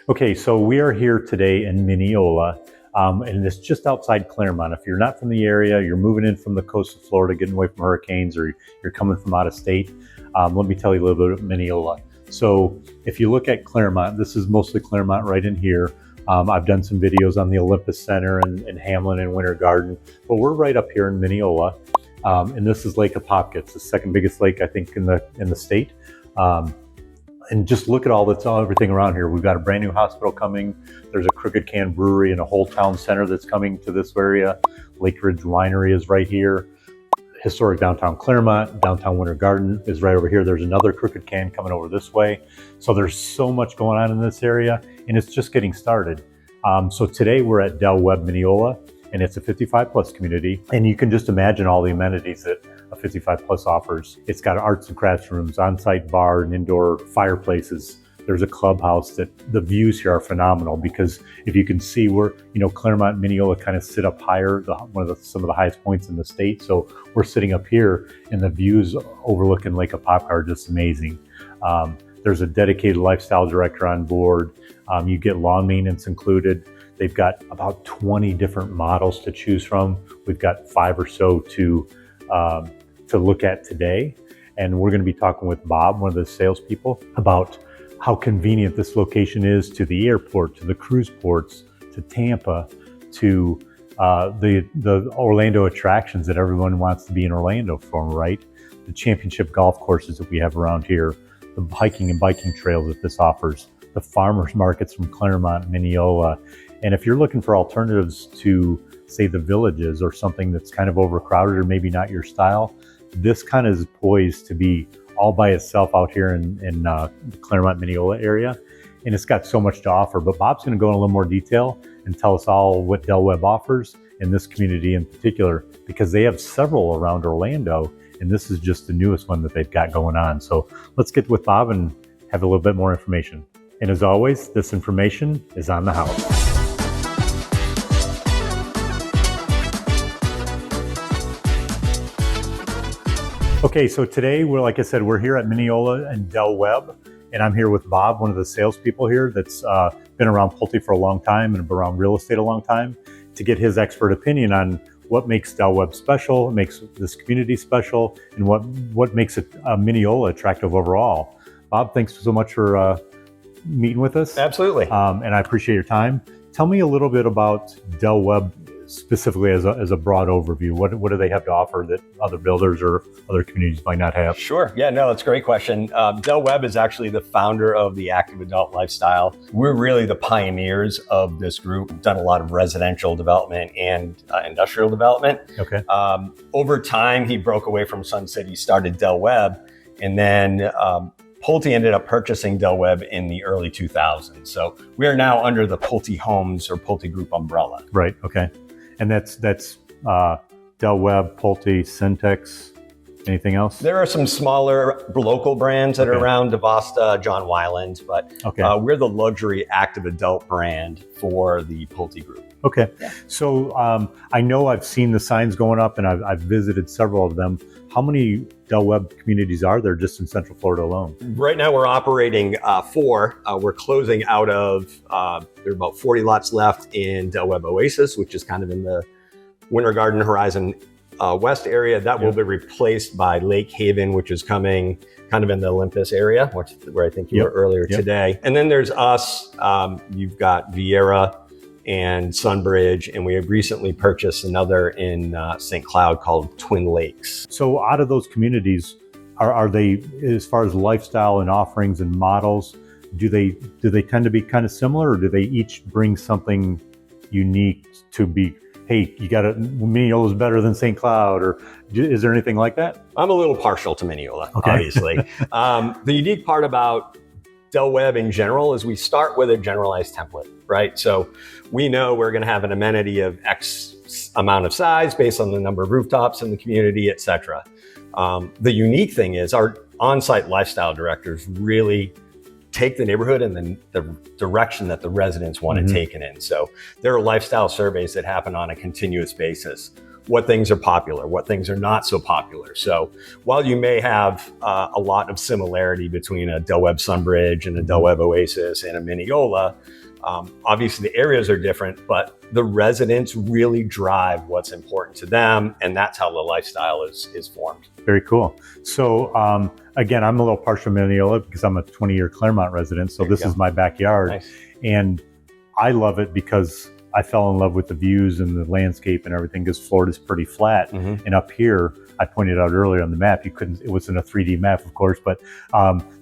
Okay, so we are here today in Minneola, and it's just outside Clermont. If you're not from the area, you're moving in from the coast of Florida, getting away from hurricanes, or you're coming from out of state, let me tell you a little bit about Minneola. So if you look at Clermont, this is mostly Clermont right in here. I've done some videos on the Olympus Center and Hamlin and Winter Garden, but we're right up here in Minneola, and this is Lake Apopka. It's the second biggest lake, I think, in the state. And just look at everything around here. We've got a brand new hospital coming. There's a Crooked Can Brewery and a whole town center that's coming to this area. Lake Ridge Winery is right here. Historic downtown Clermont, downtown Winter Garden is right over here. There's another Crooked Can coming over this way. So there's so much going on in this area, and it's just getting started. So today we're at Webb Minneola, and it's a 55 plus community. And you can just imagine all the amenities that a 55 plus offers. It's got arts and crafts rooms, on-site bar and indoor fireplaces. There's a clubhouse. That the views here are phenomenal, because if you can see, Clermont and Minneola kind of sit up higher, some of the highest points in the state. So we're sitting up here, and the views overlooking Lake Apopka are just amazing. There's a dedicated lifestyle director on board. You get lawn maintenance included. They've got about 20 different models to choose from. We've got 5 or so to look at today. And we're going to be talking with Bob, one of the salespeople, about how convenient this location is to the airport, to the cruise ports, to Tampa, to the Orlando attractions that everyone wants to be in Orlando for, right? The championship golf courses that we have around here, the hiking and biking trails that this offers, the farmers markets from Clermont, Minneola. And if you're looking for alternatives to, say, the villages or something that's kind of overcrowded or maybe not your style, this kind of is poised to be all by itself out here in the Clermont, Minneola area. And it's got so much to offer. But Bob's going to go in a little more detail and tell us all what Webb offers in this community in particular, because they have several around Orlando, and this is just the newest one that they've got going on. So let's get with Bob and have a little bit more information. And as always, this information is on the house. Okay, so today, like I said, we're here at Minneola and Webb, and I'm here with Bob, one of the salespeople here that's been around Pulte for a long time and around real estate a long time, to get his expert opinion on what makes Webb special, what makes this community special, and what makes it Minneola attractive overall. Bob, thanks so much for meeting with us. Absolutely. And I appreciate your time. Tell me a little bit about Webb specifically as a broad overview. What do they have to offer that other builders or other communities might not have? Sure. Yeah, no, that's a great question. Webb is actually the founder of the active adult lifestyle. We're really the pioneers of this group. We've done a lot of residential development and industrial development. Okay. Over time, he broke away from Sun City, started Webb, and then Pulte ended up purchasing Webb in the early 2000s. So we are now under the Pulte Homes or Pulte Group umbrella. Right. Okay. And that's Webb, Pulte, Syntex. Anything else? There are some smaller local brands that are around, Devasta, John Weiland, but we're the luxury active adult brand for the Pulte Group. Okay. Yeah. So I know I've seen the signs going up, and I've visited several of them. How many Webb communities are there just in Central Florida alone? Right now we're operating 4. We're closing out of, there are about 40 lots left in Webb Oasis, which is kind of in the Winter Garden Horizon West area. That will be replaced by Lake Haven, which is coming kind of in the Olympus area, where I think you were earlier today. And then there's us. You've got Vieira and Sunbridge, and we have recently purchased another in St. Cloud called Twin Lakes. So out of those communities, are they, as far as lifestyle and offerings and models, do they tend to be kind of similar, or do they each bring something unique to be, hey, Minneola's better than St. Cloud, or is there anything like that? I'm a little partial to Minneola, obviously. The unique part about Webb in general is we start with a generalized template, right? So we know we're going to have an amenity of X amount of size based on the number of rooftops in the community, et cetera. The unique thing is our on-site lifestyle directors really take the neighborhood in the direction that the residents want to take it in. So there are lifestyle surveys that happen on a continuous basis. what things are popular, what things are not so popular. So while you may have a lot of similarity between a Del Webb Sunbridge and a Del Webb Oasis and a Minneola, obviously the areas are different, but the residents really drive what's important to them, and that's how the lifestyle is formed. Very cool. So again, I'm a little partial to Minneola because I'm a 20-year Clermont resident, so this is my backyard. Nice. And I love it because I fell in love with the views and the landscape and everything, because Florida's pretty flat. And up here, I pointed out earlier on the map, it wasn't a 3D map, of course, but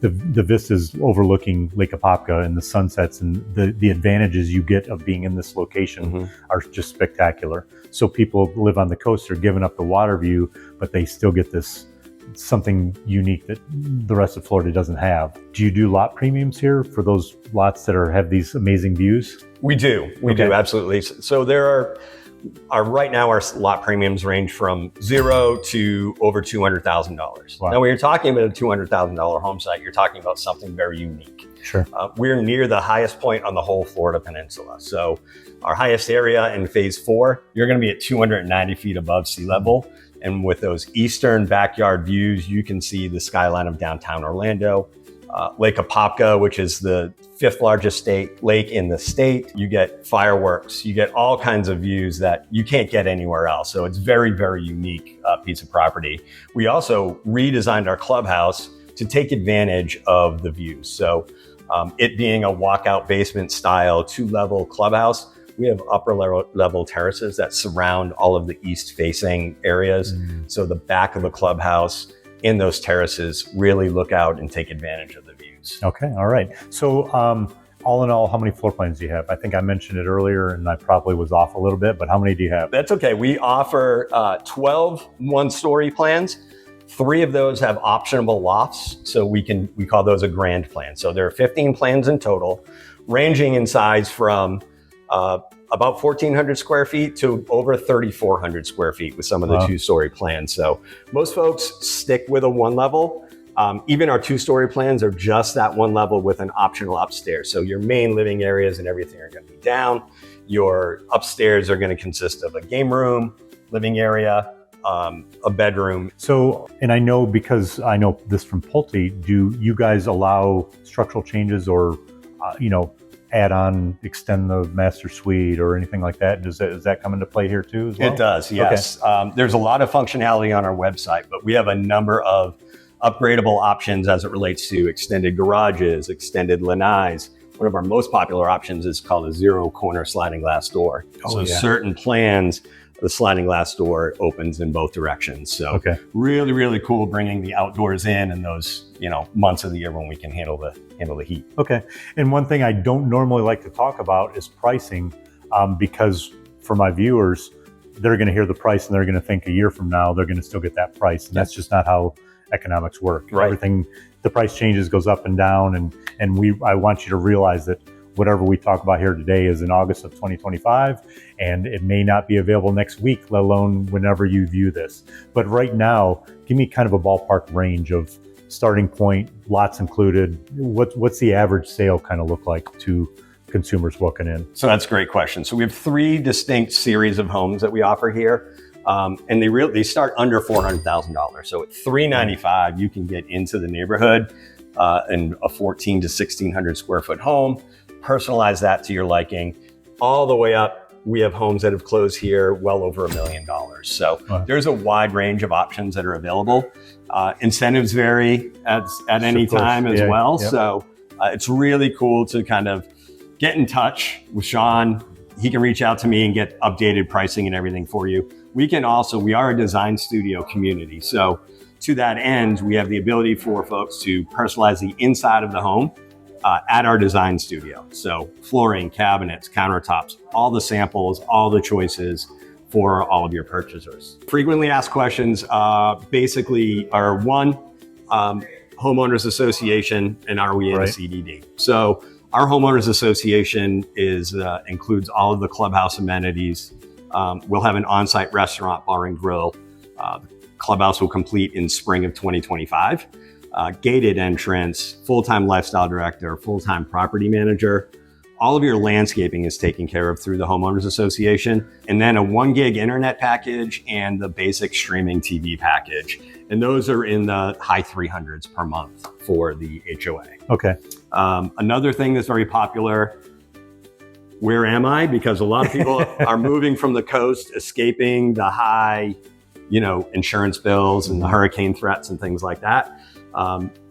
the vistas overlooking Lake Apopka and the sunsets and the advantages you get of being in this location are just spectacular. So people live on the coast, they're giving up the water view, but they still get this something unique that the rest of Florida doesn't have. Do you do lot premiums here for those lots that have these amazing views? We do, absolutely. So there are right now our lot premiums range from $0 to over $200,000. Wow. Now, when you're talking about a $200,000 home site, you're talking about something very unique. Sure. We're near the highest point on the whole Florida peninsula. So our highest area in phase 4, you're going to be at 290 feet above sea level. And with those eastern backyard views, you can see the skyline of downtown Orlando, Lake Apopka, which is the 5th largest lake in the state. You get fireworks, you get all kinds of views that you can't get anywhere else. So it's very, very unique piece of property. We also redesigned our clubhouse to take advantage of the views. So it being a walkout basement style 2-level clubhouse, we have upper level terraces that surround all of the east facing areas. So the back of the clubhouse in those terraces really look out and take advantage of the views. Okay, all right. So all in all, how many floor plans do you have? I think I mentioned it earlier and I probably was off a little bit, but how many do you have? That's okay. We offer 12 one-story plans. 3 of those have optionable lofts. So we call those a grand plan. So there are 15 plans in total, ranging in size from about 1,400 square feet to over 3,400 square feet with some of the 2-story plans. So most folks stick with a 1-level. Even our 2-story plans are just that 1 level with an optional upstairs. So your main living areas and everything are going to be down. Your upstairs are going to consist of a game room, living area, a bedroom. So, and I know because I know this from Pulte, do you guys allow structural changes or, add on, extend the master suite or anything like that? Does that come into play here too as well? It does, yes. Okay. There's a lot of functionality on our website, but we have a number of upgradable options as it relates to extended garages, extended lanais. One of our most popular options is called a 0-corner sliding glass door. Certain plans, the sliding glass door opens in both directions. So really, really cool bringing the outdoors in those, months of the year when we can handle the heat. Okay. And one thing I don't normally like to talk about is pricing, because for my viewers, they're going to hear the price and they're going to think a year from now, they're going to still get that price. And that's just not how economics work. Right. Everything, the price changes, goes up and down. And I want you to realize that whatever we talk about here today is in August of 2025, and it may not be available next week, let alone whenever you view this. But right now, give me kind of a ballpark range of starting point, lots included. What's the average sale kind of look like to consumers walking in? So that's a great question. So we have 3 distinct series of homes that we offer here. And they start under $400,000. So at $395,000, you can get into the neighborhood in a 1,400 to 1,600 square foot home, personalize that to your liking, all the way up. We have homes that have closed here well over $1 million. So there's a wide range of options that are available. Incentives vary at any time as well. Yep. So it's really cool to kind of get in touch with Sean. He can reach out to me and get updated pricing and everything for you. We are a design studio community. So to that end, we have the ability for folks to personalize the inside of the home at our design studio. So flooring, cabinets, countertops, all the samples, all the choices for all of your purchasers. Frequently asked questions basically are 1, homeowners association, and are we in a CDD? So our homeowners association includes all of the clubhouse amenities. We'll have an on-site restaurant, bar and grill. Clubhouse will complete in spring of 2025. Gated entrance, full-time lifestyle director, full-time property manager. All of your landscaping is taken care of through the homeowners association, and then a 1 gig internet package and the basic streaming TV package. And those are in the high 300s per month for the HOA. Okay. Another thing that's very popular, where am I? Because a lot of people are moving from the coast, escaping the high, insurance bills and the hurricane threats and things like that.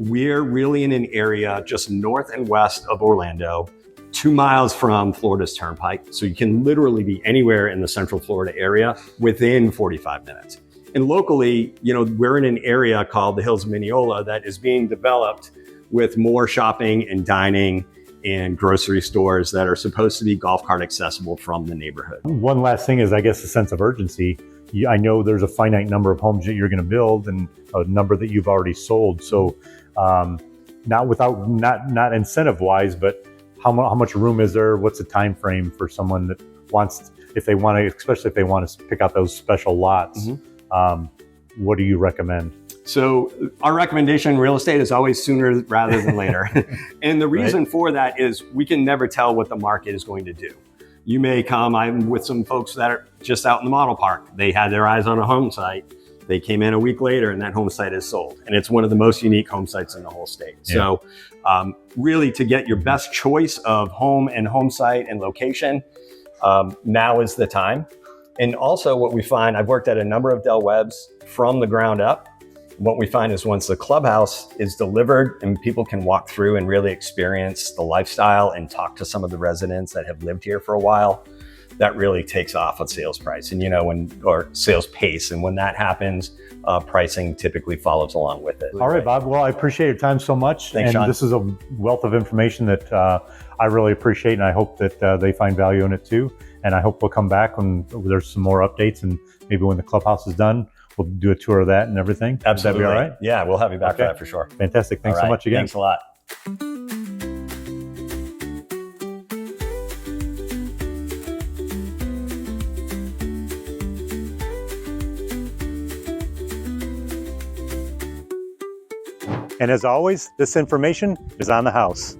We're really in an area just north and west of Orlando, 2 miles from Florida's Turnpike. So you can literally be anywhere in the Central Florida area within 45 minutes. And locally, we're in an area called the Hills of Minneola that is being developed with more shopping and dining and grocery stores that are supposed to be golf cart accessible from the neighborhood. One last thing is, I guess, a sense of urgency. I know there's a finite number of homes that you're going to build and a number that you've already sold. So not incentive wise, but how much room is there? What's the time frame for someone that wants, especially if they want to pick out those special lots? What do you recommend? So our recommendation in real estate is always sooner rather than later. And the reason for that is we can never tell what the market is going to do. You may come, I'm with some folks that are just out in the model park. They had their eyes on a home site. They came in a week later and that home site is sold. And it's one of the most unique home sites in the whole state. Yeah. So really, to get your best choice of home and home site and location, now is the time. And also what we find, I've worked at a number of Del Webbs from the ground up. What we find is once the clubhouse is delivered and people can walk through and really experience the lifestyle and talk to some of the residents that have lived here for a while, that really takes off on sales price or sales pace. And when that happens, pricing typically follows along with it. All right, Bob. Well, I appreciate your time so much. Thanks, Sean. This is a wealth of information that I really appreciate, and I hope that they find value in it too. And I hope we'll come back when there's some more updates, and maybe when the clubhouse is done, we'll do a tour of that and everything. Absolutely. Would that be all right? Yeah, we'll have you back for that for sure. Fantastic. Thanks so much again. Thanks a lot. And as always, this information is on the house.